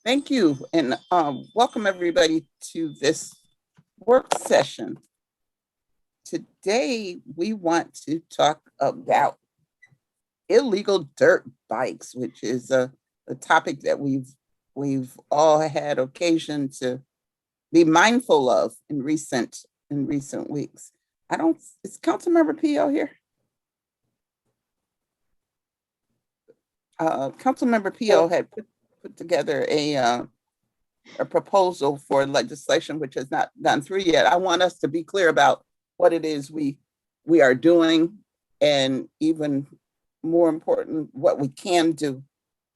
Thank you, and welcome everybody to this work session. Today, we want to talk about illegal dirt bikes, which is a topic that we've all had occasion to be mindful of in recent weeks. I don't. Is Councilmember Pio here? Councilmember Pio had put together a proposal for legislation which has not gone through yet. I want us to be clear about what it is we are doing, and even more important, what we can do.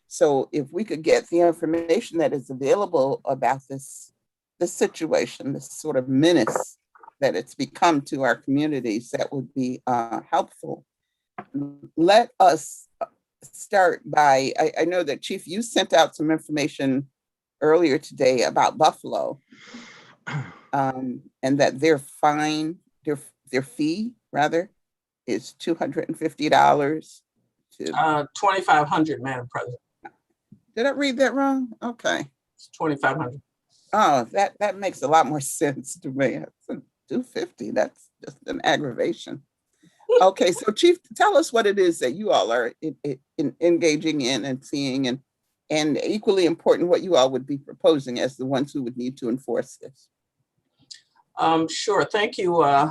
So if we could get the information that is available about this situation, this sort of menace that it's become to our communities, that would be helpful. Let us start by, I know that Chief, you sent out some information earlier today about Buffalo, and that their fee rather is $250 to $2,500, Madam President. Did I read that wrong? Okay. It's $2,500. Oh, that makes a lot more sense to me. $250, that's just an aggravation. Okay, so Chief, tell us what it is that you all are engaging in and seeing, and equally important, what you all would be proposing as the ones who would need to enforce this. Sure. Thank you,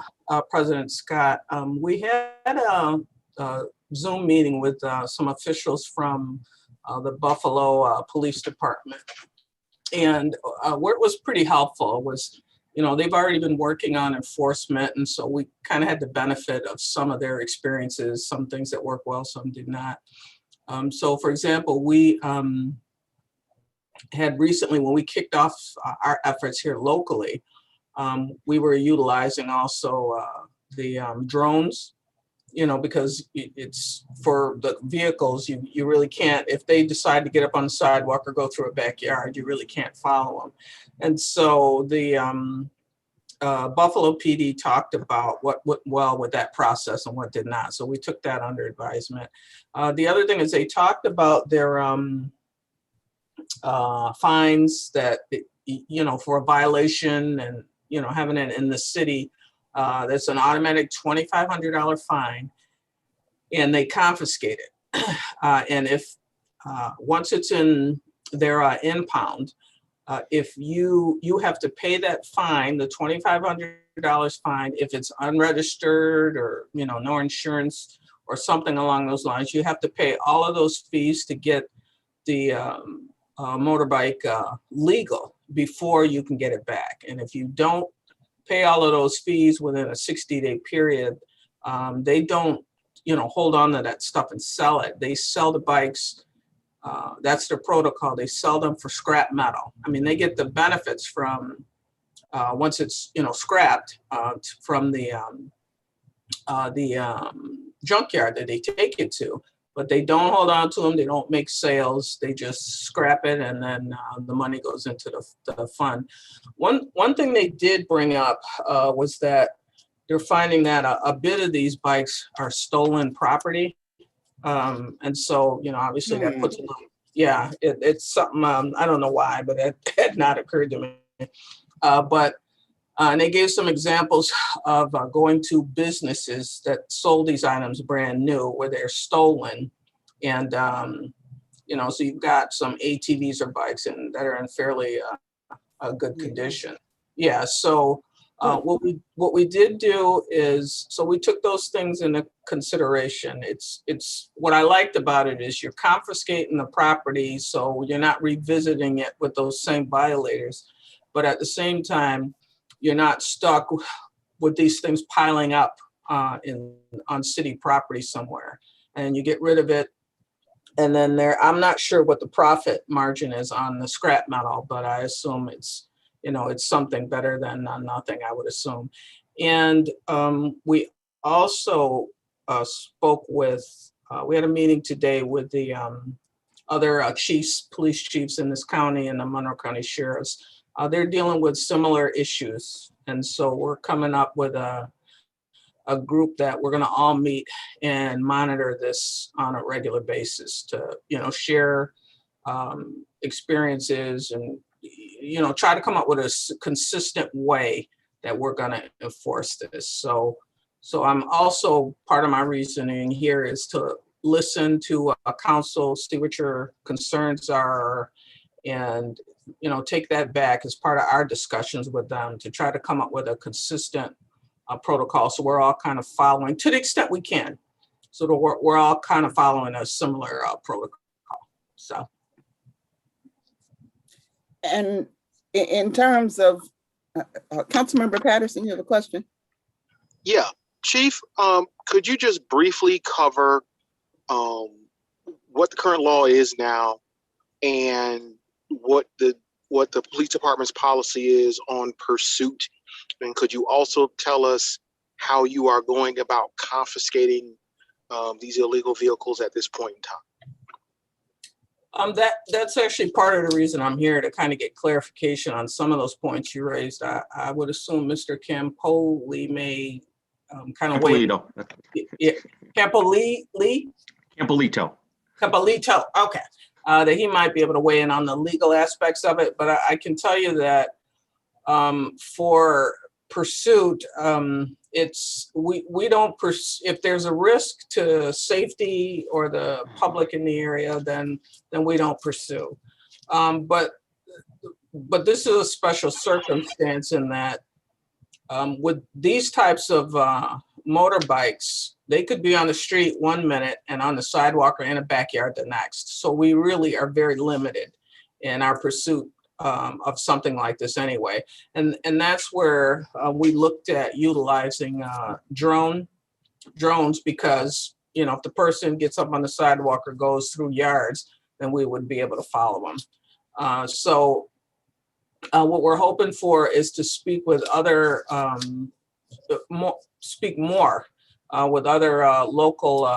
President Scott. We had a Zoom meeting with some officials from the Buffalo Police Department. And where it was pretty helpful was, they've already been working on enforcement. And so we kind of had the benefit of some of their experiences, some things that worked well, some did not. So for example, we had recently, when we kicked off our efforts here locally, we were utilizing also the drones, because it's for the vehicles, you really can't, if they decide to get up on the sidewalk or go through a backyard, you really can't follow them. And so the Buffalo PD talked about what went well with that process and what did not. So we took that under advisement. The other thing is they talked about their fines that, for a violation and, having it in the city. That's an automatic $2,500 fine, and they confiscate it. And if once it's in their impound, if you have to pay that fine, the $2,500 fine, if it's unregistered or no insurance or something along those lines, you have to pay all of those fees to get the motorbike legal before you can get it back. And if you don't pay all of those fees within a 60-day period, they don't, hold on to that stuff and sell it. They sell the bikes. That's their protocol. They sell them for scrap metal. I mean, they get the benefits from once it's scrapped from the junkyard that they take it to. But they don't hold on to them. They don't make sales. They just scrap it, and then the money goes into the fund. One thing they did bring up was that they're finding that a bit of these bikes are stolen property, and so obviously that puts a little, it's something I don't know why, but it had not occurred to me. And they gave some examples of going to businesses that sold these items brand new where they're stolen. And, so you've got some ATVs or bikes that are in fairly good condition. Yeah. So what we did do is, so we took those things into consideration. It's what I liked about it is you're confiscating the property, so you're not revisiting it with those same violators. But at the same time, you're not stuck with these things piling up on city property somewhere, and you get rid of it. And then I'm not sure what the profit margin is on the scrap metal, but I assume it's, it's something better than nothing, I would assume. And we also spoke with, we had a meeting today with the other chiefs, police chiefs in this county and the Monroe County sheriffs. They're dealing with similar issues. And so we're coming up with a group that we're going to all meet and monitor this on a regular basis to, share experiences, and try to come up with a consistent way that we're going to enforce this. So I'm also, part of my reasoning here is to listen to council, see what your concerns are, and take that back as part of our discussions with them to try to come up with a consistent protocol, so we're all kind of following, to the extent we can, so that we're all kind of following a similar protocol. So, and in terms of Councilmember Patterson, you have a question? Yeah, Chief, could you just briefly cover what the current law is now and what the police department's policy is on pursuit? And could you also tell us how you are going about confiscating these illegal vehicles at this point in time? That's actually part of the reason I'm here, to kind of get clarification on some of those points you raised. I would assume Mr. Campoli may kind of wait. Yeah, Campolito. Okay. That he might be able to weigh in on the legal aspects of it, but I can tell you that for pursuit, we don't if there's a risk to safety or the public in the area, then we don't pursue. But this is a special circumstance in that with these types of motorbikes, they could be on the street 1 minute and on the sidewalk or in a backyard the next. So we really are very limited in our pursuit of something like this anyway. And that's where we looked at utilizing drones, because, if the person gets up on the sidewalk or goes through yards, then we would be able to follow them. So what we're hoping for is to speak with other, more with other local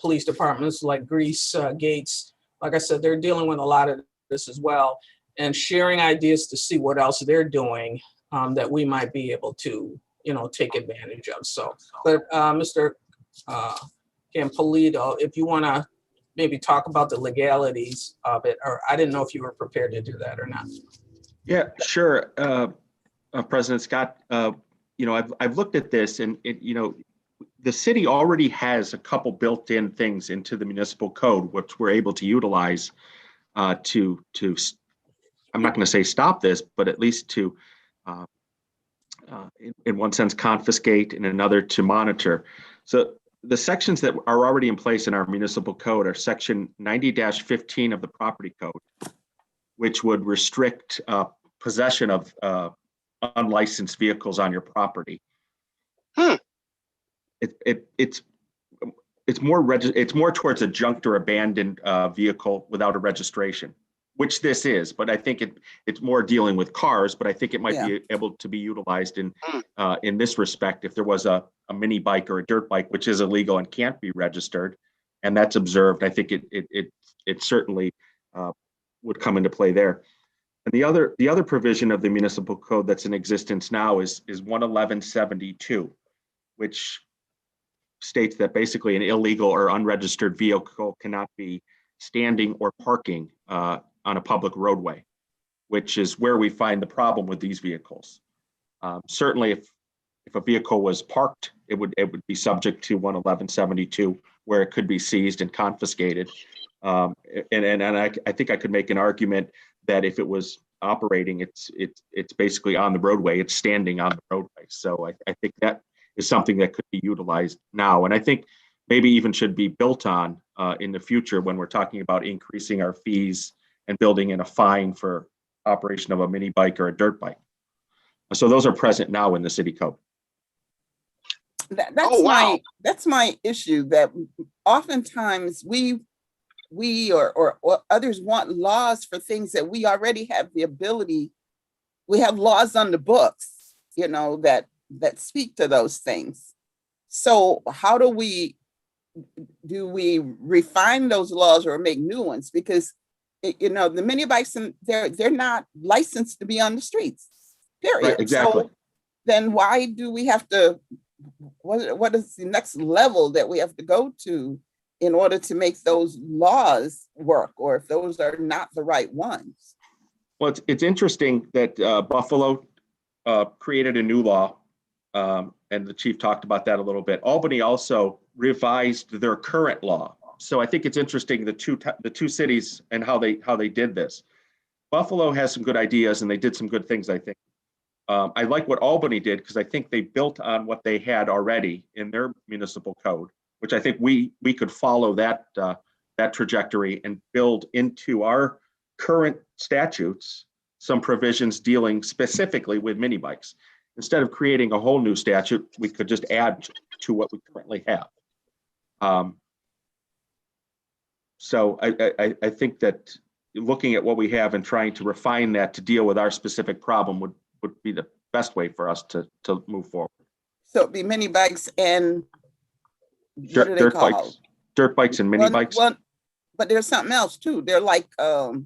police departments like Greece, Gates. Like I said, they're dealing with a lot of this as well, and sharing ideas to see what else they're doing that we might be able to, take advantage of. So, but Mr. Campolito, if you want to maybe talk about the legalities of it, or I didn't know if you were prepared to do that or not. Yeah, sure. President Scott, I've looked at this, and the city already has a couple built-in things into the municipal code, which we're able to utilize to I'm not going to say stop this, but at least to, in one sense, confiscate, and another to monitor. So the sections that are already in place in our municipal code are section 90-15 of the property code, which would restrict possession of unlicensed vehicles on your property. It's more towards a junked or abandoned vehicle without a registration, which this is. But I think it's more dealing with cars. But I think it might be able to be utilized in this respect if there was a mini bike or a dirt bike, which is illegal and can't be registered, and that's observed. I think it certainly would come into play there. And the other provision of the municipal code that's in existence now is 11172, which states that basically an illegal or unregistered vehicle cannot be standing or parking on a public roadway, which is where we find the problem with these vehicles. Certainly, if a vehicle was parked, it would be subject to 11172, where it could be seized and confiscated. And I think I could make an argument that if it was operating, it's basically on the roadway, it's standing on the roadway. So I think that is something that could be utilized now, and I think maybe even should be built on in the future when we're talking about increasing our fees and building in a fine for operation of a mini bike or a dirt bike. So those are present now in the city code. That's my issue, that oftentimes we or others want laws for things that we already have the ability. We have laws on the books, that speak to those things. So how do we refine those laws or make new ones? Because the mini bikes, they're not licensed to be on the streets, period. Right, exactly. So then why do we have to, what is the next level that we have to go to in order to make those laws work, or if those are not the right ones. Well, it's interesting that Buffalo created a new law, and the chief talked about that a little bit. Albany also revised their current law. So I think it's interesting the two cities and how they did this. Buffalo has some good ideas, and they did some good things, I think. I like what Albany did because I think they built on what they had already in their municipal code, which I think we could follow that trajectory and build into our current statutes some provisions dealing specifically with mini bikes. Instead of creating a whole new statute, we could just add to what we currently have. So I think that looking at what we have and trying to refine that to deal with our specific problem would be the best way for us to move forward. So it'd be mini bikes and dirt bikes and mini bikes. Well, but there's something else too. They're like ATVs.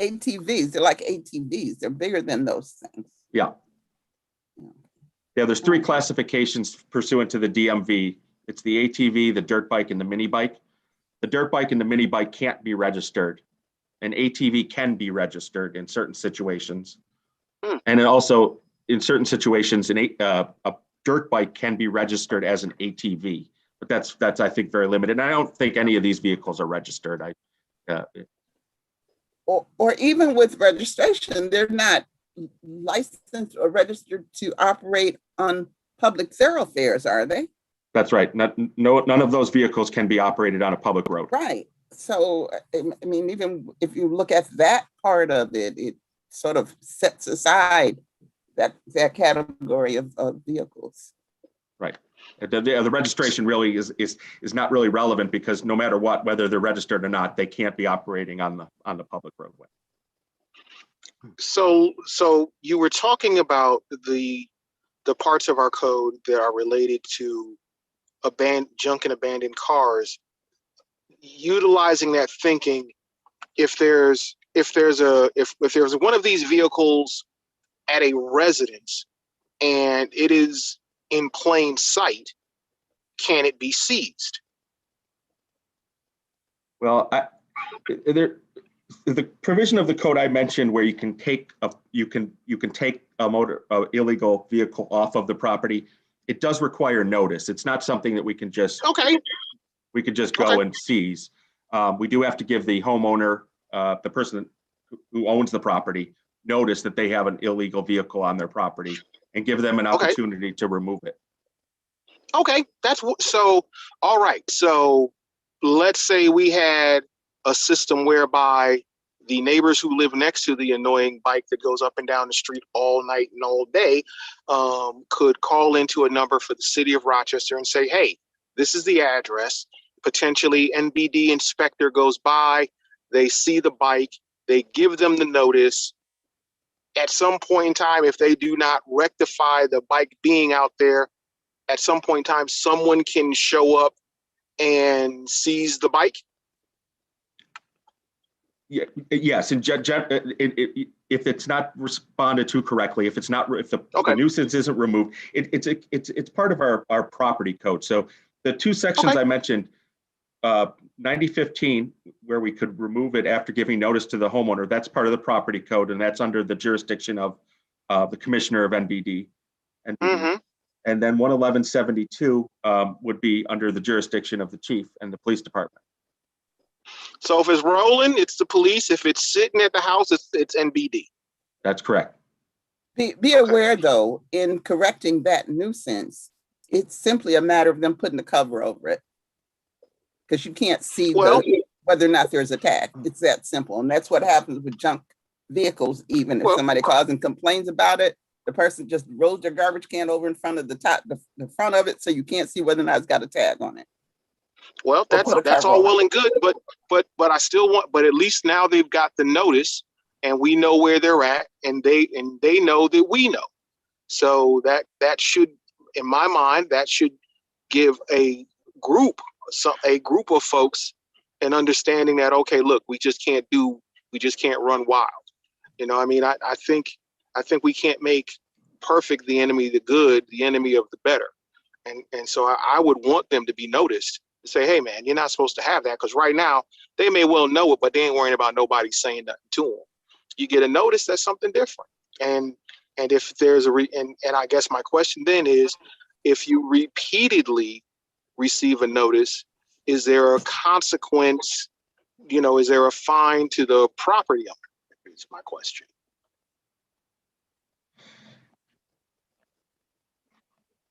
ATVs. They're like ATVs. They're bigger than those things. Yeah. There's three classifications pursuant to the DMV. It's the ATV, the dirt bike, and the mini bike. The dirt bike and the mini bike can't be registered. An ATV can be registered in certain situations. And also in certain situations, a dirt bike can be registered as an ATV, but that's I think very limited. And I don't think any of these vehicles are registered. Or even with registration, they're not licensed or registered to operate on public thoroughfares, are they? That's right. None of those vehicles can be operated on a public road. Right. So, I mean, even if you look at that part of it, it sort of sets aside that category of vehicles. Right. The registration really is not really relevant because no matter what, whether they're registered or not, they can't be operating on the public roadway. So you were talking about the parts of our code that are related to junk and abandoned cars. Utilizing that thinking, if there's one of these vehicles at a residence and it is in plain sight, can it be seized? Well, the provision of the code I mentioned where you can take a illegal vehicle off of the property, it does require notice. It's not something that we can just go and seize. We do have to give the homeowner, the person who owns the property, notice that they have an illegal vehicle on their property and give them an opportunity to remove it. Okay, all right. So let's say we had a system whereby the neighbors who live next to the annoying bike that goes up and down the street all night and all day could call into a number for the city of Rochester and say, hey, this is the address. Potentially NBD inspector goes by, they see the bike, they give them the notice. At some point in time, if they do not rectify the bike being out there, at some point in time, someone can show up and seize the bike. Yeah, yes, and if it's not responded to correctly, if the nuisance isn't removed, it's part of our property code. So the two sections I mentioned, 9015, where we could remove it after giving notice to the homeowner, that's part of the property code, and that's under the jurisdiction of the commissioner of NBD. And then 11172 would be under the jurisdiction of the chief and the police department. So if it's rolling, it's the police. If it's sitting at the house, it's NBD. That's correct. Be aware, though, in correcting that nuisance, it's simply a matter of them putting the cover over it. Because you can't see whether or not there's a tag. It's that simple. And that's what happens with junk vehicles, even if somebody calls and complains about it, the person just rolls their garbage can over in front of the front of it, so you can't see whether or not it's got a tag on it. Well, that's all well and good, but I still want, but at least now they've got the notice and we know where they're at, and they know that we know. So that should, in my mind, that should give a group of folks an understanding that, okay, look, we just can't run wild. You know, I mean, I think we can't make perfect the enemy of the good, the enemy of the better. And so I would want them to be noticed to say, hey man, you're not supposed to have that, because right now they may well know it, but they ain't worrying about nobody saying nothing to them. You get a notice, that's something different. And if there's and I guess my question then is, if you repeatedly receive a notice, is there a consequence? Is there a fine to the property owner? Is my question.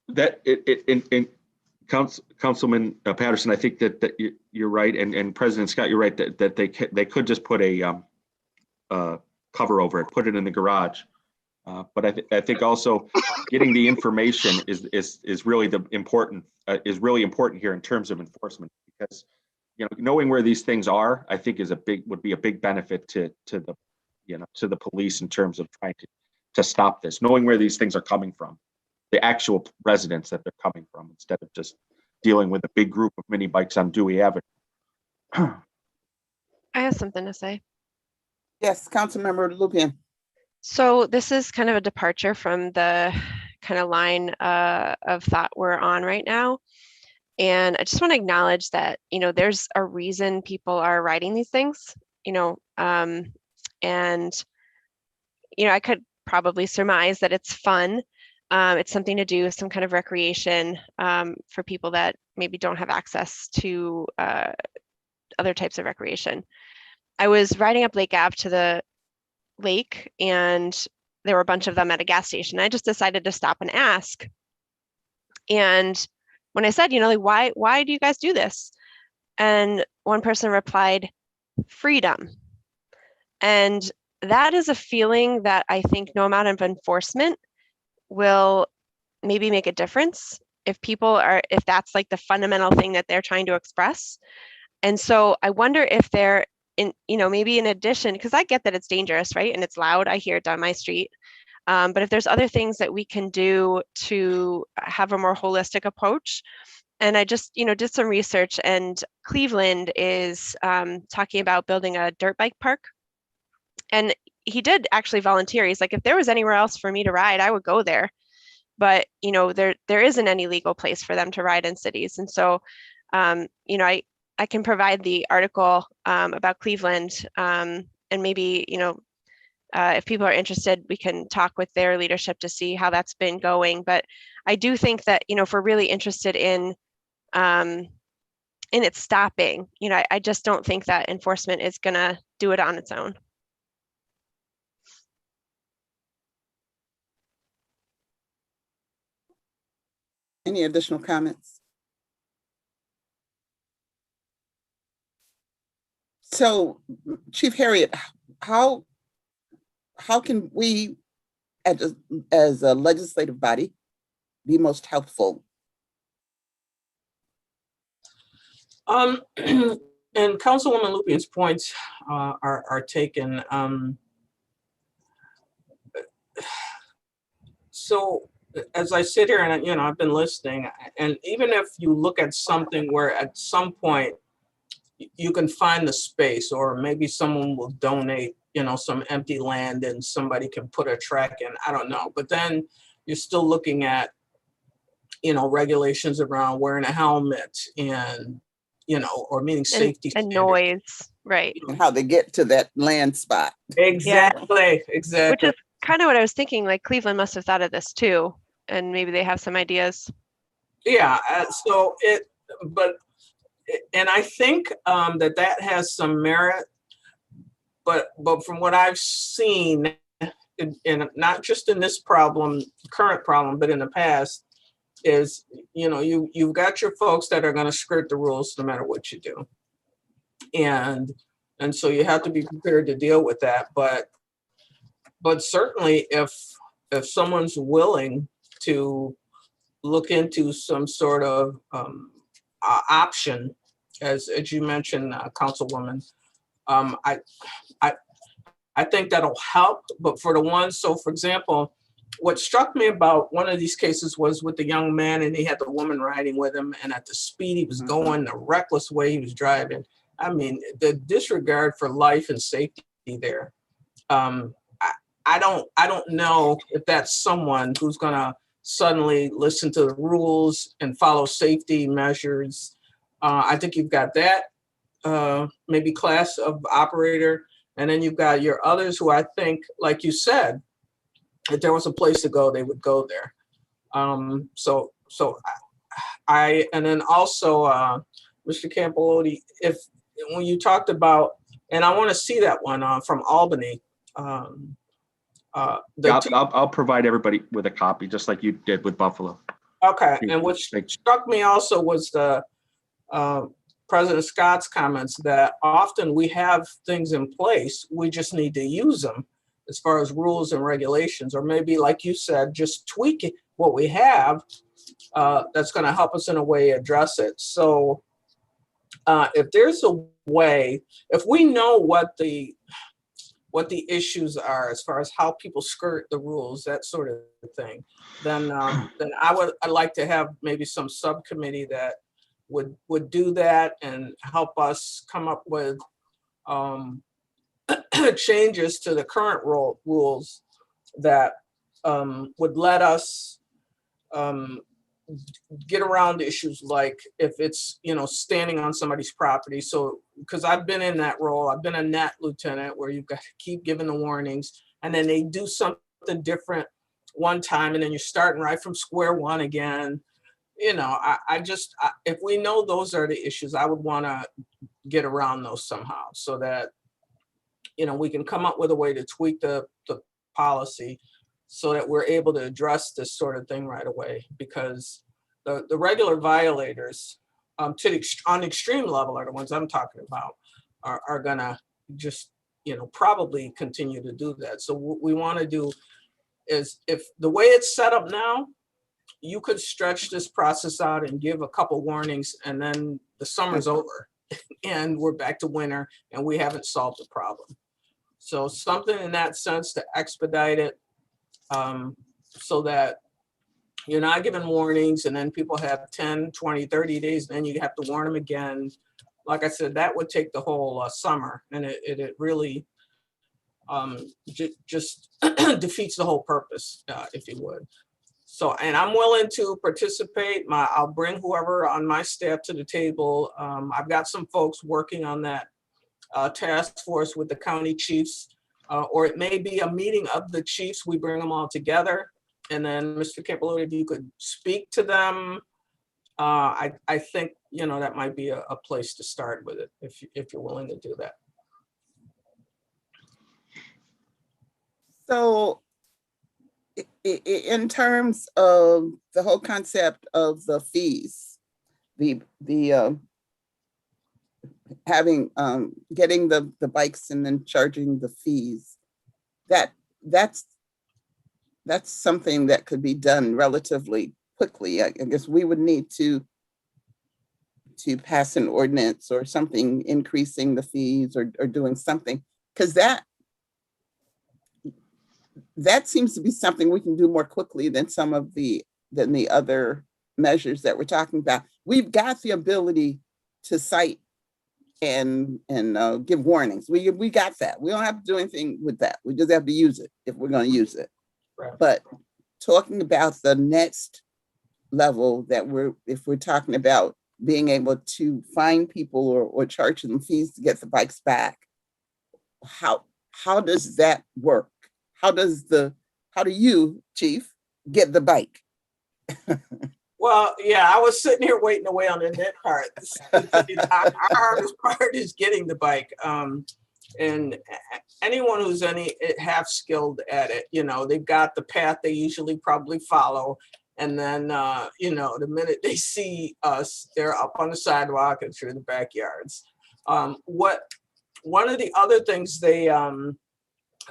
That in Councilman Patterson, I think that you're right, and President Scott, you're right that they could just put a cover over it, put it in the garage. But I think also getting the information is really important here in terms of enforcement, because knowing where these things are, I think would be a big benefit to the police in terms of trying to stop this, knowing where these things are coming from, the actual residents that they're coming from, instead of just dealing with a big group of mini bikes on Dewey Avenue. I have something to say. Yes, Councilmember Lupien. So this is kind of a departure from the kind of line of thought we're on right now. And I just want to acknowledge that, there's a reason people are riding these things, and, I could probably surmise that it's fun. It's something to do, some kind of recreation for people that maybe don't have access to other types of recreation. I was riding up Lake Ave to the lake, and there were a bunch of them at a gas station. I just decided to stop and ask. And when I said, why do you guys do this? And one person replied, freedom. And that is a feeling that I think no amount of enforcement will maybe make a difference if that's like the fundamental thing that they're trying to express. And so I wonder if they're maybe in addition, because I get that it's dangerous, right? And it's loud. I hear it down my street. But if there's other things that we can do to have a more holistic approach. And I just, did some research, and Cleveland is talking about building a dirt bike park. And he did actually volunteer. He's like, if there was anywhere else for me to ride, I would go there. But, there isn't any legal place for them to ride in cities. And so, I can provide the article about Cleveland, and maybe, if people are interested, we can talk with their leadership to see how that's been going. But I do think that, if we're really interested in it stopping, I just don't think that enforcement is going to do it on its own. Any additional comments? So, Chief Harriet, how can we, as a legislative body, be most helpful? And Councilwoman Lupien's points are taken. So as I sit here and I've been listening, and even if you look at something where at some point you can find the space, or maybe someone will donate, some empty land and somebody can put a track in, I don't know. But then you're still looking at, regulations around wearing a helmet and, or meeting safety and standards. Noise, right. And how they get to that land spot. Exactly. Which is kind of what I was thinking, like Cleveland must have thought of this too, and maybe they have some ideas. Yeah, and I think that has some merit, but from what I've seen, and not just in this current problem, but in the past, is you've got your folks that are going to skirt the rules no matter what you do, and so you have to be prepared to deal with that. But certainly, if someone's willing to look into some sort of option, as you mentioned, Councilwoman, I think that'll help. But for the ones, so for example, what struck me about one of these cases was with the young man, and he had the woman riding with him, and at the speed he was going, the reckless way he was driving. I mean, the disregard for life and safety there. I don't know if that's someone who's gonna suddenly listen to the rules and follow safety measures. I think you've got that maybe class of operator, and then you've got your others who I think, like you said, if there was a place to go, they would go there. So and then also, Mr. Campoloti, when you talked about, and I want to see that one from Albany. I'll provide everybody with a copy, just like you did with Buffalo. Okay, and what struck me also was the President Scott's comments that often we have things in place, we just need to use them as far as rules and regulations, or maybe like you said, just tweak what we have that's going to help us in a way address it. So if there's a way, if we know what the issues are as far as how people skirt the rules, that sort of thing, then I'd like to have maybe some subcommittee that would do that and help us come up with changes to the current rules that would let us get around issues like if it's, standing on somebody's property. So, because I've been in that role, I've been a net lieutenant where you've got to keep giving the warnings, and then they do something different one time, and then you're starting right from square one again. If we know those are the issues, I would want to get around those somehow so that, we can come up with a way to tweak the policy so that we're able to address this sort of thing right away, because the regular violators on the extreme level are the ones I'm talking about are gonna just, probably continue to do that. So what we want to do is, if the way it's set up now, you could stretch this process out and give a couple warnings, and then the summer's over and we're back to winter and we haven't solved the problem. So something in that sense to expedite it, so that you're not giving warnings and then people have 10, 20, 30 days, and then you have to warn them again. Like I said, that would take the whole summer, and it really just defeats the whole purpose, if you would. So, and I'm willing to participate. I'll bring whoever on my staff to the table. I've got some folks working on that task force with the county chiefs, or it may be a meeting of the chiefs. We bring them all together. And then Mr. Campoloti, if you could speak to them, I think, that might be a place to start with it, if you're willing to do that. So in terms of the whole concept of the fees, the having getting the bikes and then charging the fees, that's something that could be done relatively quickly. I guess we would need to pass an ordinance or something increasing the fees or doing something, because that seems to be something we can do more quickly than than the other measures that we're talking about. We've got the ability to cite and give warnings. We got that. We don't have to do anything with that. We just have to use it if we're going to use it. Right. But talking about the next level, if we're talking about being able to find people or charge them fees to get the bikes back, how does that work? How do you, Chief, get the bike? Well, yeah, I was sitting here waiting away on the net part. Our hardest part is getting the bike. And anyone who's half skilled at it, they've got the path they usually probably follow. And then, the minute they see us, they're up on the sidewalk and through the backyards. One of the other things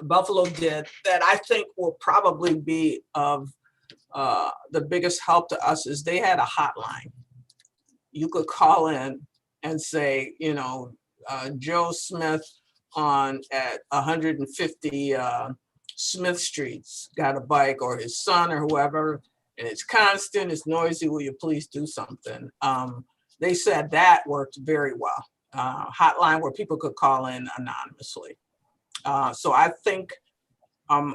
Buffalo did that I think will probably be of the biggest help to us is they had a hotline. You could call in and say, Joe Smith at 150 Smith Street's got a bike, or his son or whoever, and it's constant, it's noisy, will you please do something? They said that worked very well. Hotline where people could call in anonymously. So I think from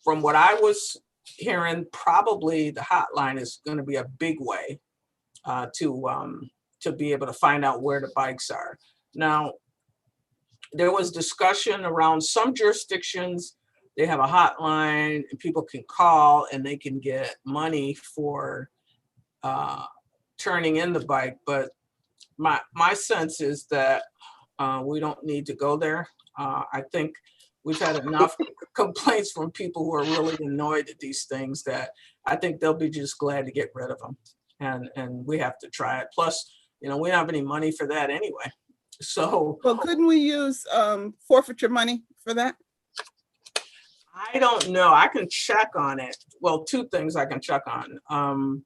what I was hearing probably the hotline is going to be a big way to be able to find out where the bikes are. Now, there was discussion around some jurisdictions, they have a hotline and people can call and they can get money for turning in the bike. But my sense is that we don't need to go there. I think we've had enough complaints from people who are really annoyed at these things that I think they'll be just glad to get rid of them. And we have to try it. Plus, we don't have any money for that anyway. So, well, couldn't we use forfeiture money for that? I don't know. I can check on it. Well, two things I can check on.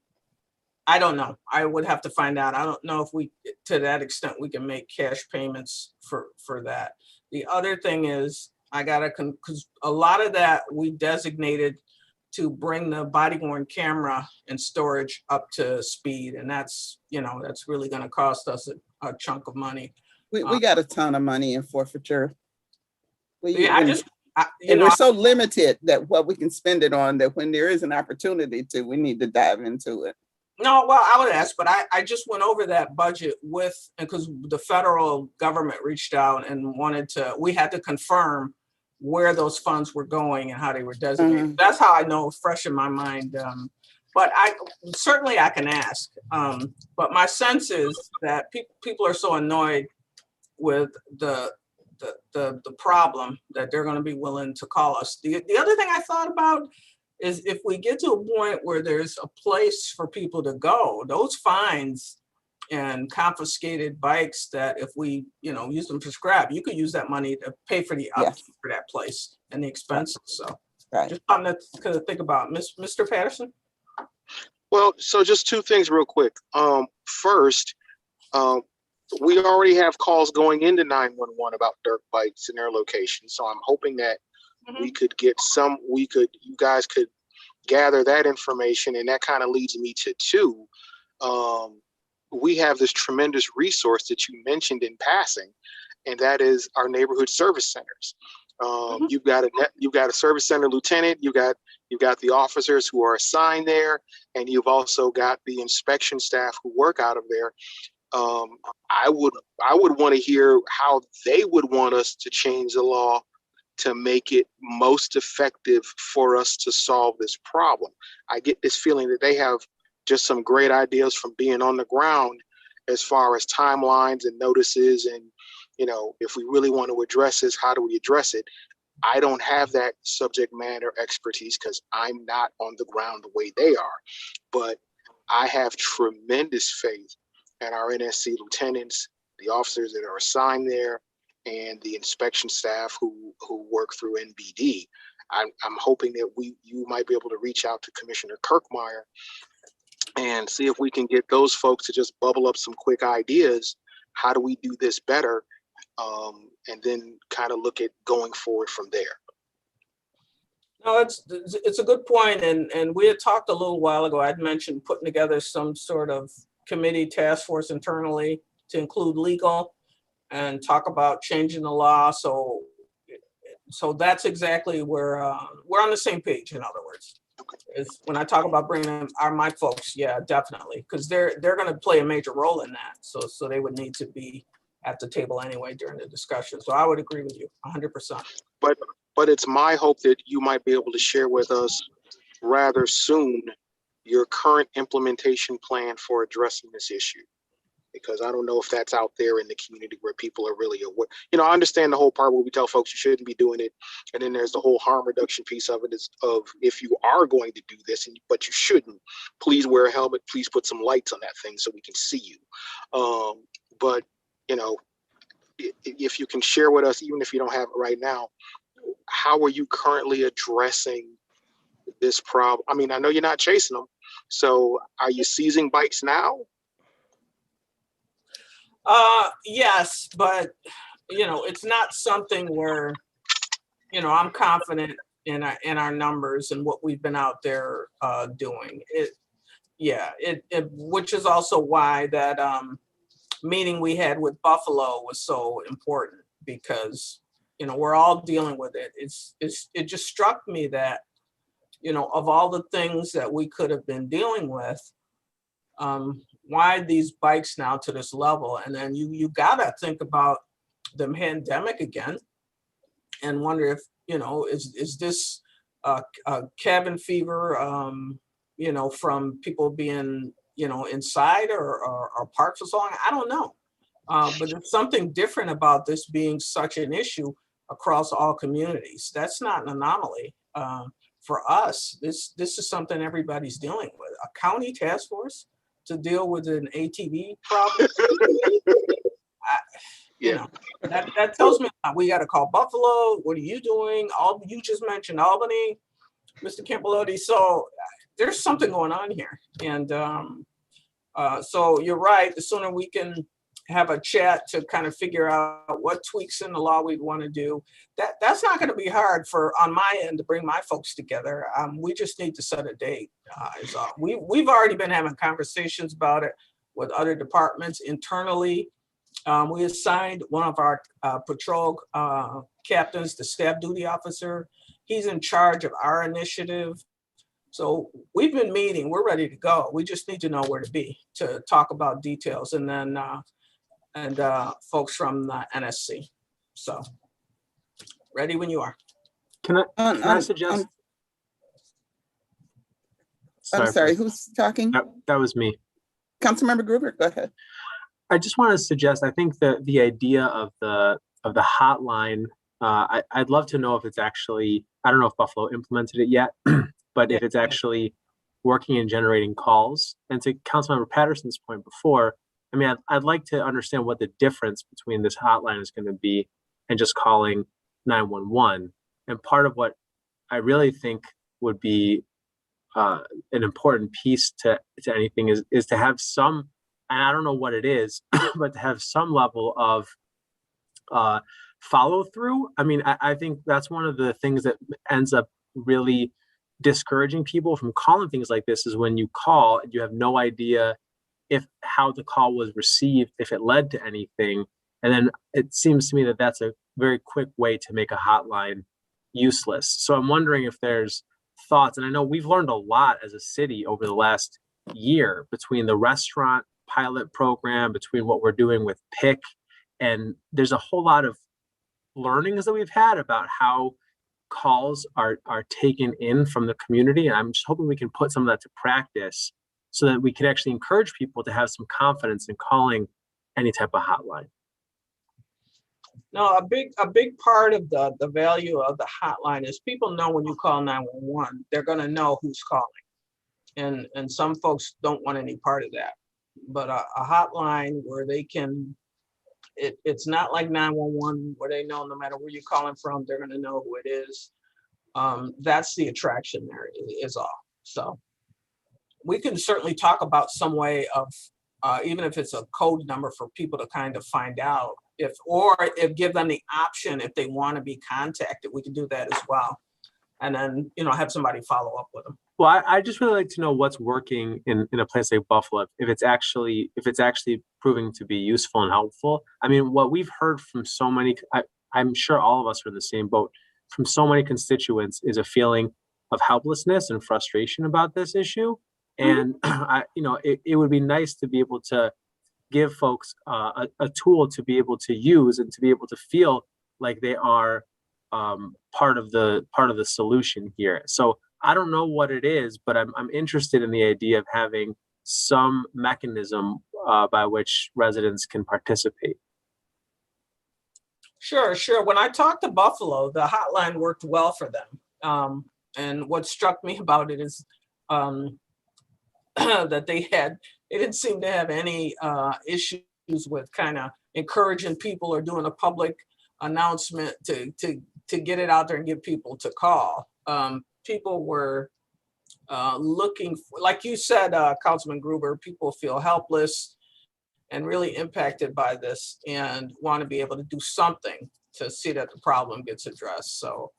I don't know. I would have to find out. I don't know if we, to that extent, we can make cash payments for that. The other thing is because a lot of that we designated to bring the body worn camera and storage up to speed. And that's really going to cost us a chunk of money. We got a ton of money in forfeiture. And we're so limited that what we can spend it on, that when there is an opportunity we need to dive into it. No, well, I would ask, but I just went over that budget because the federal government reached out and we had to confirm where those funds were going and how they were designated. Mm-hmm. That's how I know it's fresh in my mind. But I can ask. But my sense is that people are so annoyed with the problem that they're going to be willing to call us. The other thing I thought about is if we get to a point where there's a place for people to go, those fines and confiscated bikes that if we, use them for scrap, you could use that money to pay for the upkeep for that place and the expenses. So just something to think about. Mr. Patterson? Well, so just two things real quick. First, we already have calls going into 911 about dirt bikes in their location. So I'm hoping that we could get you guys could gather that information. And that kind of leads me to two. We have this tremendous resource that you mentioned in passing, and that is our neighborhood service centers. You've got a service center lieutenant, you've got the officers who are assigned there, and you've also got the inspection staff who work out of there. I would want to hear how they would want us to change the law to make it most effective for us to solve this problem. I get this feeling that they have just some great ideas from being on the ground as far as timelines and notices. And, if we really want to address this, how do we address it? I don't have that subject matter expertise because I'm not on the ground the way they are. But I have tremendous faith in our NSC lieutenants, the officers that are assigned there, and the inspection staff who work through NBD. I'm hoping that you might be able to reach out to Commissioner Kirkmeyer and see if we can get those folks to just bubble up some quick ideas. How do we do this better? And then kind of look at going forward from there. No, it's a good point. And we had talked a little while ago, I'd mentioned putting together some sort of committee task force internally to include legal and talk about changing the law. So that's exactly where we're on the same page, in other words. Is when I talk about bringing my folks, yeah, definitely, because they're going to play a major role in that. So they would need to be at the table anyway during the discussion. So I would agree with you 100%. But it's my hope that you might be able to share with us rather soon your current implementation plan for addressing this issue. Because I don't know if that's out there in the community where people are really aware. I understand the whole part where we tell folks you shouldn't be doing it. And then there's the whole harm reduction piece of it of if you are going to do this, but you shouldn't, please wear a helmet, please put some lights on that thing so we can see you. But, if you can share with us, even if you don't have it right now, how are you currently addressing this problem? I mean, I know you're not chasing them. So are you seizing bikes now? Yes, but it's not something where I'm confident in our numbers and what we've been out there doing. Which is also why that meeting we had with Buffalo was so important, because we're all dealing with it. It just struck me that of all the things that we could have been dealing with, why these bikes now to this level? And then you gotta think about the pandemic again and wonder if, is this cabin fever, from people being, inside or parked for so long? I don't know. But there's something different about this being such an issue across all communities. That's not an anomaly. For us, this is something everybody's dealing with. A county task force to deal with an ATV problem. That tells me we got to call Buffalo. What are you doing? You just mentioned Albany, Mr. Campbellotti. So there's something going on here. And so you're right. The sooner we can have a chat to kind of figure out what tweaks in the law we'd want to do, that's not going to be hard on my end to bring my folks together. We just need to set a date. We've already been having conversations about it with other departments internally. We assigned one of our patrol captains, the staff duty officer. He's in charge of our initiative. So we've been meeting, we're ready to go. We just need to know where to be to talk about details, and then folks from the NSC. So ready when you are. Can I suggest? I'm sorry, who's talking? That was me. Councilmember Gruber, go ahead. I just want to suggest, I think that the idea of the hotline, I'd love to know if it's actually, I don't know if Buffalo implemented it yet, but if it's actually working and generating calls. And to Councilmember Patterson's point before, I mean, I'd like to understand what the difference between this hotline is going to be and just calling 911. And part of what I really think would be an important piece to anything is to have some, and I don't know what it is, but to have some level of follow through. I mean, I think that's one of the things that ends up really discouraging people from calling things like this, is when you call and you have no idea how the call was received, if it led to anything. And then it seems to me that that's a very quick way to make a hotline useless. So I'm wondering if there's thoughts, and I know we've learned a lot as a city over the last year between the restaurant pilot program, between what we're doing with PIC, and there's a whole lot of learnings that we've had about how calls are taken in from the community. And I'm just hoping we can put some of that to practice so that we can actually encourage people to have some confidence in calling any type of hotline. No, a big part of the value of the hotline is people know when you call 911, they're going to know who's calling. And some folks don't want any part of that. But a hotline where they can, it's not like 911 where they know no matter where you're calling from, they're going to know who it is. That's the attraction there is all. So we can certainly talk about some way of, even if it's a code number for people to kind of find out if give them the option if they want to be contacted, we can do that as well. And then, have somebody follow up with them. Well, I just really like to know what's working in a place like Buffalo, if it's actually proving to be useful and helpful. I mean, what we've heard from so many, I'm sure all of us are in the same boat, from so many constituents, is a feeling of helplessness and frustration about this issue. And it would be nice to be able to give folks a tool to be able to use and to be able to feel like they are part of the solution here. So I don't know what it is, but I'm interested in the idea of having some mechanism by which residents can participate. Sure. When I talked to Buffalo, the hotline worked well for them. And what struck me about it is that they didn't seem to have any issues with kind of encouraging people or doing a public announcement to get it out there and get people to call. People were looking for, like you said, Councilman Gruber, people feel helpless and really impacted by this and want to be able to do something to see that the problem gets addressed. So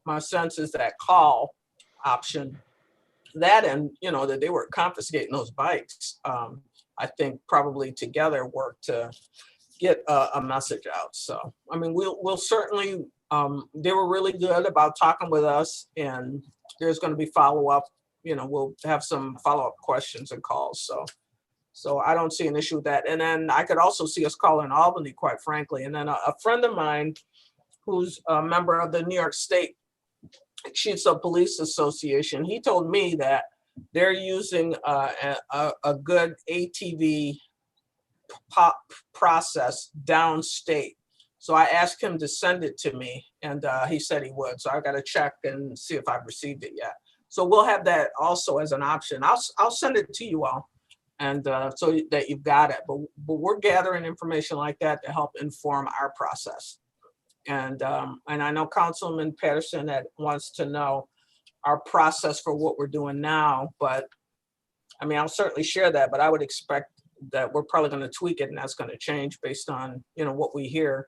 my sense is that call option, that and, that they were confiscating those bikes, I think probably together work to get a message out. So, I mean, we'll certainly, they were really good about talking with us and there's going to be follow-up, we'll have some follow-up questions and calls. So I don't see an issue with that. And then I could also see us calling Albany, quite frankly. And then a friend of mine who's a member of the New York State Chiefs of Police Association, he told me that they're using a good ATV process downstate. So I asked him to send it to me, and he said he would. So I got to check and see if I've received it yet. So we'll have that also as an option. I'll send it to you all, and so that you've got it. But we're gathering information like that to help inform our process. And I know Councilman Patterson that wants to know our process for what we're doing now. But I mean, I'll certainly share that. But I would expect that we're probably going to tweak it, and that's going to change based on what we hear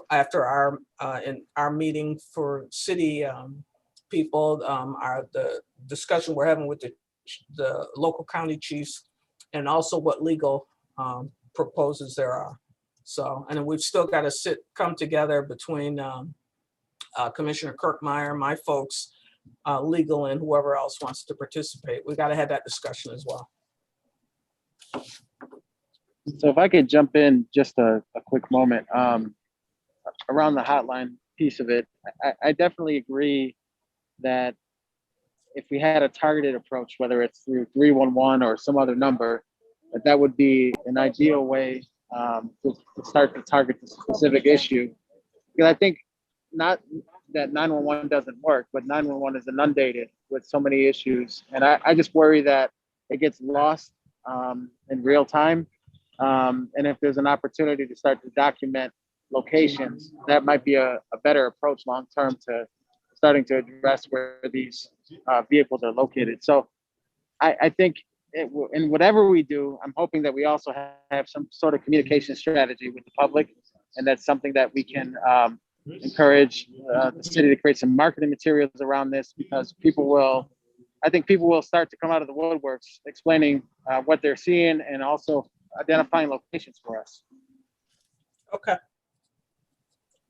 after our meeting for city people, the discussion we're having with the local county chiefs, and also what legal proposals there are. So, and then we've still got to come together between Commissioner Kirkmeyer, my folks, legal, and whoever else wants to participate. We got to have that discussion as well. So if I could jump in just a quick moment around the hotline piece of it, I definitely agree that if we had a targeted approach, whether it's through 311 or some other number, that would be an ideal way to start to target the specific issue. Because I think not that 911 doesn't work, but 911 is inundated with so many issues. And I just worry that it gets lost in real time. And if there's an opportunity to start to document locations, that might be a better approach long-term to starting to address where these vehicles are located. So I think in whatever we do, I'm hoping that we also have some sort of communication strategy with the public. And that's something that we can encourage the city to create some marketing materials around this, because I think people will start to come out of the woodworks explaining what they're seeing and also identifying locations for us. Okay.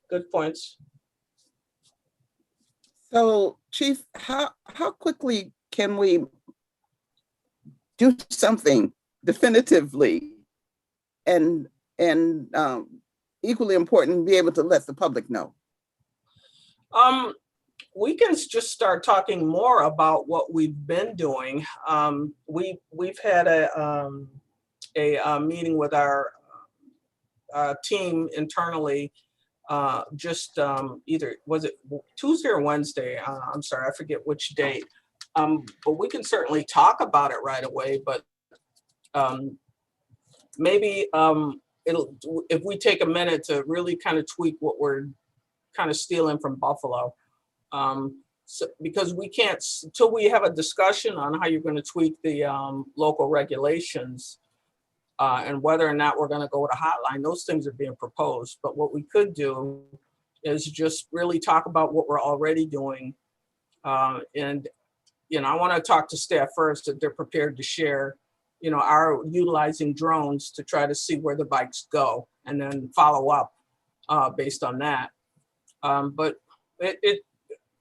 Good points. So, Chief, how quickly can we do something definitively and equally important, be able to let the public know? We can just start talking more about what we've been doing. We've had a meeting with our team internally, just either was it Tuesday or Wednesday? I'm sorry, I forget which date. But we can certainly talk about it right away. But maybe if we take a minute to really kind of tweak what we're kind of stealing from Buffalo. So, because we can't, until we have a discussion on how you're going to tweak the local regulations and whether or not we're going to go with a hotline, those things are being proposed. But what we could do is just really talk about what we're already doing. And, I want to talk to staff first that they're prepared to share, our utilizing drones to try to see where the bikes go and then follow up based on that. But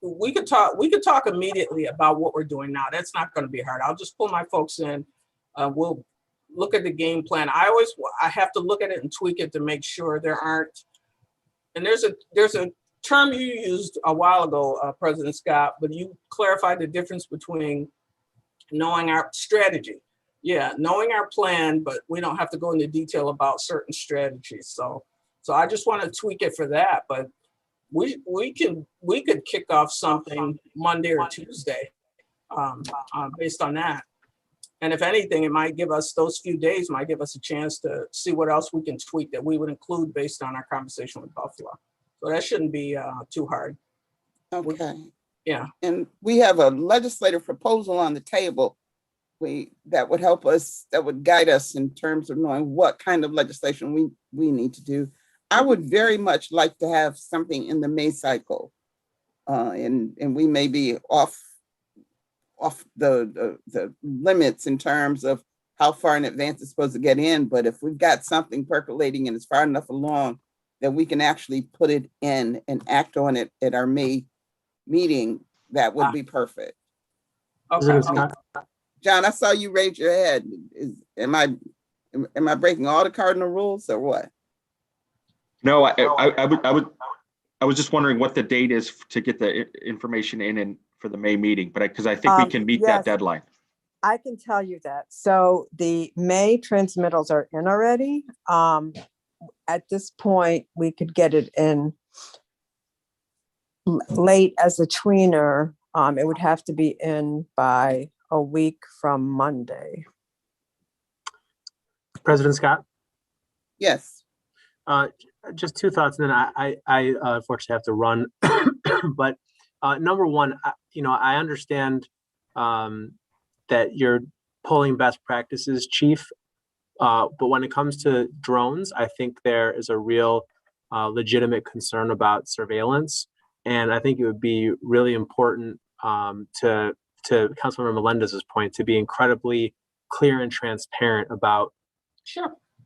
we could talk immediately about what we're doing now. That's not going to be hard. I'll just pull my folks in. We'll look at the game plan. I have to look at it and tweak it to make sure there aren't. And there's a term you used a while ago, President Scott, but you clarified the difference between knowing our strategy. Yeah, knowing our plan, but we don't have to go into detail about certain strategies. So I just want to tweak it for that. But we could kick off something Monday or Tuesday based on that. And if anything, it might give us, those few days might give us a chance to see what else we can tweak that we would include based on our conversation with Buffalo. So that shouldn't be too hard. Okay. Yeah. And we have a legislative proposal on the table that would help us, that would guide us in terms of knowing what kind of legislation we need to do. I would very much like to have something in the May cycle. And we may be off the limits in terms of how far in advance it's supposed to get in. But if we've got something percolating and it's far enough along that we can actually put it in and act on it at our May meeting, that would be perfect. Okay. John, I saw you raise your head. Am I breaking all the cardinal rules or what? No, I was just wondering what the date is to get the information in and for the May meeting, but because I think we can meet that Yes. deadline. I can tell you that. So the May transmittals are in already. At this point, we could get it in late as a tweener. It would have to be in by a week from Monday. President Scott? Yes. Just two thoughts, and then I unfortunately have to run. But number one, I understand that you're pulling best practices, Chief. But when it comes to drones, I think there is a real legitimate concern about surveillance. And I think it would be really important to Councilmember Melendez's point, to be incredibly clear and transparent about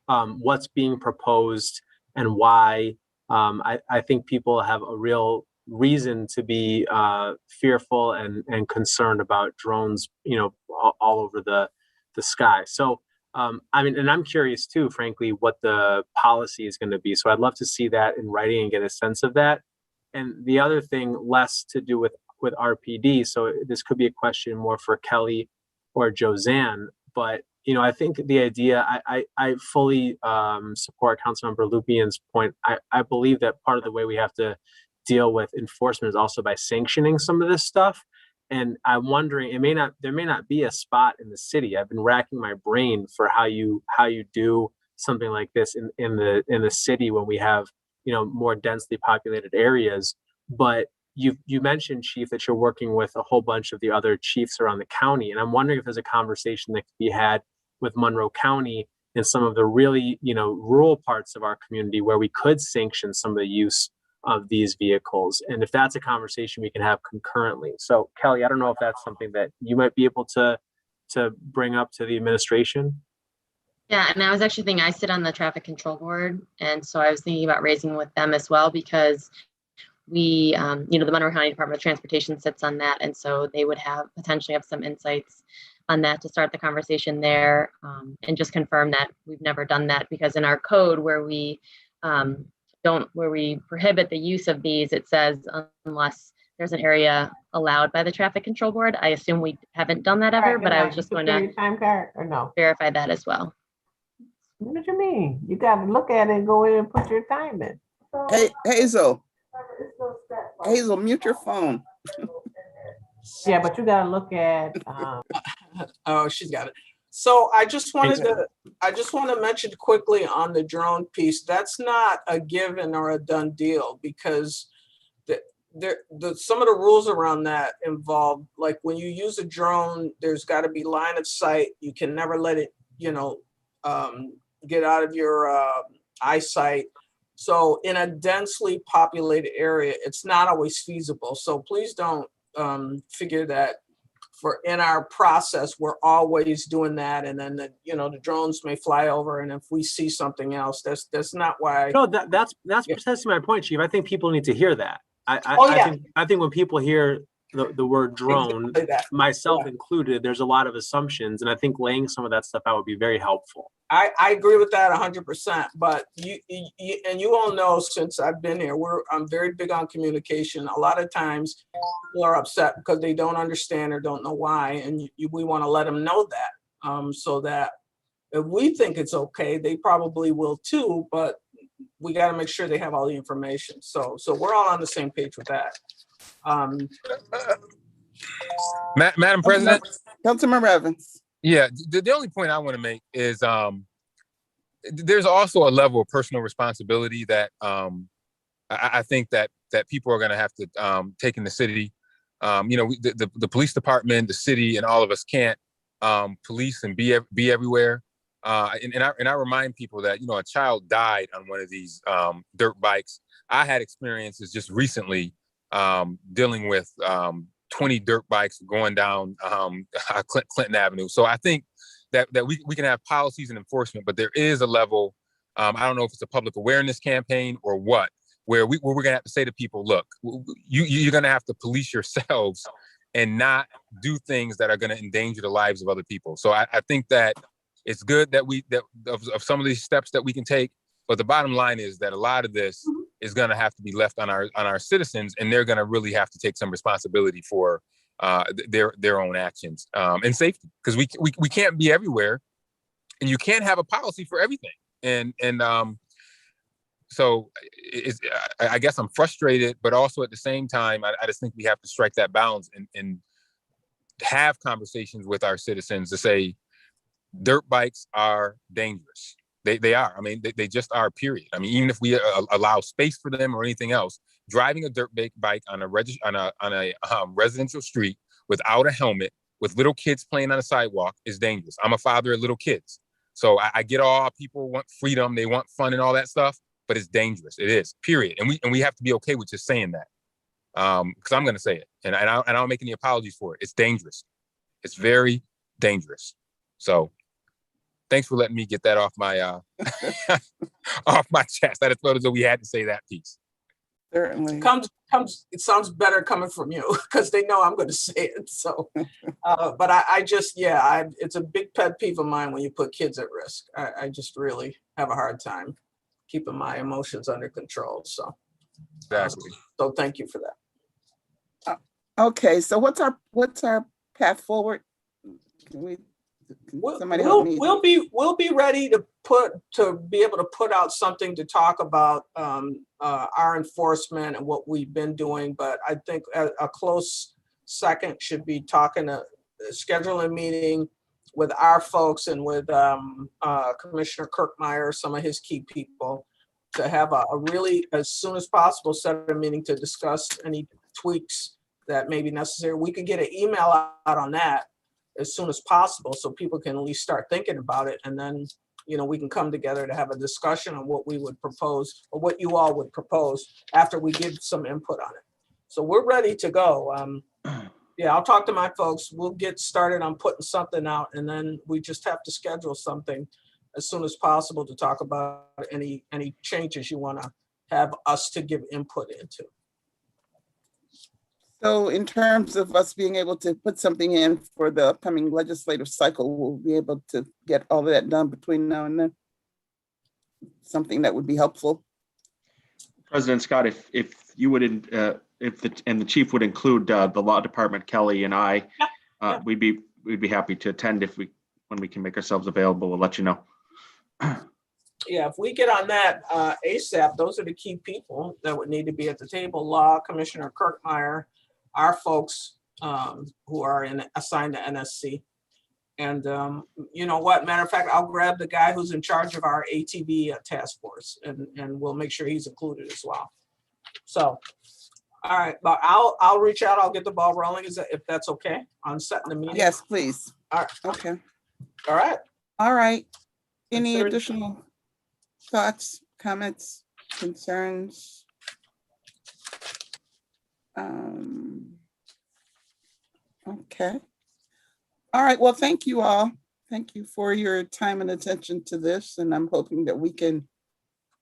what's being proposed and why. I think people have a real reason to be fearful and concerned about drones, all over the sky. So, and I'm curious too, frankly, what the policy is going to be. So I'd love to see that in writing and get a sense of that. And the other thing, less to do with RPD. So this could be a question more for Kelly or Josanne, but I think the idea, I fully support Councilmember Lupien's point. I believe that part of the way we have to deal with enforcement is also by sanctioning some of this stuff. And I'm wondering, there may not be a spot in the city. I've been racking my brain for how you do something like this in the city when we have more densely populated areas. But you mentioned, Chief, that you're working with a whole bunch of the other chiefs around the county, and I'm wondering if there's a conversation that could be had with Monroe County and some of the really rural parts of our community where we could sanction some of the use of these vehicles. And if that's a conversation we can have concurrently. So Kelly, I don't know if that's something that you might be able to bring up to the administration. Yeah, and I was actually thinking, I sit on the traffic control board, and so I was thinking about raising with them as well, because we, the Monroe County Department of Transportation sits on that, and so they would potentially have some insights on that to start the conversation there, and just confirm that we've never done that, because in our code where we prohibit the use of these, it says unless there's an area allowed by the traffic control board. I assume we haven't done that ever, but I was just going to time card or no? verify that as well. What you mean? You got to look at it and go in and put your time in. Hey, Hazel, mute your phone. Yeah, but you got to look at. Oh, she's got it. So I just want to mention quickly on the drone piece. That's not a given or a done deal, because some of the rules around that involve, like when you use a drone, there's got to be line of sight. You can never let it, get out of your eyesight. So in a densely populated area, it's not always feasible. So please don't figure that in our process, we're always doing that. And then the drones may fly over, and if we see something else, that's not why. No, that's precisely my point, Chief. I think people need to hear that. I think when people hear the word drone, exactly myself included, there's a lot of assumptions, and I think laying some of that stuff out would be very helpful. I agree with that 100%. But you all know, since I've been here, I'm very big on communication. A lot of times people are upset because they don't understand or don't know why, and we want to let them know that, so that if we think it's okay, they probably will too. But we got to make sure they have all the information. So we're all on the same page with that. Madam President. Councilmember Evans. Yeah, the only point I want to make is there's also a level of personal responsibility that I think that people are going to have to take in the city. The police department, the city, and all of us can't police and be everywhere. And I remind people that a child died on one of these dirt bikes. I had experiences just recently dealing with 20 dirt bikes going down Clinton Avenue. So I think that we can have policies and enforcement, but there is a level, I don't know if it's a public awareness campaign or what, where we're gonna have to say to people, look, you're gonna have to police yourselves and not do things that are gonna endanger the lives of other people. So I think that it's good that of some of these steps that we can take, but the bottom line is that a lot of this is gonna have to be left on our citizens, and they're gonna really have to take some responsibility for their own actions and safety, because we can't be everywhere, and you can't have a policy for everything. And so I guess I'm frustrated, but also at the same time, I just think we have to strike that balance and have conversations with our citizens to say dirt bikes are dangerous. They are. I mean, they just are, period. I mean, even if we allow space for them or anything else, driving a dirt bike on a residential street without a helmet, with little kids playing on a sidewalk, is dangerous. I'm a father of little kids. So I get all people want freedom, they want fun and all that stuff, but it's dangerous. It is, period. And we have to be okay with just saying that. Because I'm going to say it, and I don't make any apologies for it. It's dangerous. It's very dangerous. So thanks for letting me get that off my off my chest. I just thought as though we had to say that piece. Certainly. It sounds better coming from you, because they know I'm going to say it. So, but I just, it's a big pet peeve of mine when you put kids at risk. I just really have a hard time keeping my emotions under control. So, exactly. So thank you for that. Okay, so what's our path forward? Somebody help me? We'll be ready to be able to put out something to talk about our enforcement and what we've been doing. But I think a close second should be schedule a meeting with our folks and with Commissioner Kirkmeyer, some of his key people, to have a really, as soon as possible, set a meeting to discuss any tweaks that may be necessary. We could get an email out on that as soon as possible, so people can at least start thinking about it. And then, we can come together to have a discussion on what we would propose, or what you all would propose, after we give some input on it. So we're ready to go. I'll talk to my folks. We'll get started on putting something out, and then we just have to schedule something as soon as possible to talk about any changes you want to have us to give input into. So in terms of us being able to put something in for the upcoming legislative cycle, we'll be able to get all of that done between now and then. Something that would be helpful. President Scott, if you would, if the chief would include the law department, Kelly and I, we'd be happy to attend when we can make ourselves available. We'll let you know. Yeah, if we get on that ASAP, those are the key people that would need to be at the table. Law, Commissioner Kirkmeyer, our folks who are assigned to NSC. And you know what, matter of fact, I'll grab the guy who's in charge of our ATV task force, and we'll make sure he's included as well. So, all right, but I'll reach out, I'll get the ball rolling, if that's okay, on setting the meeting. Yes, please. All right. Okay. All right. All right. Any additional thoughts, comments, concerns? Okay. All right. Well, thank you all. Thank you for your time and attention to this. And I'm hoping that we can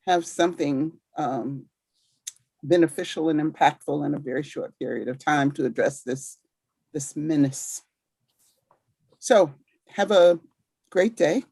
have something beneficial and impactful in a very short period of time to address this menace. So have a great day.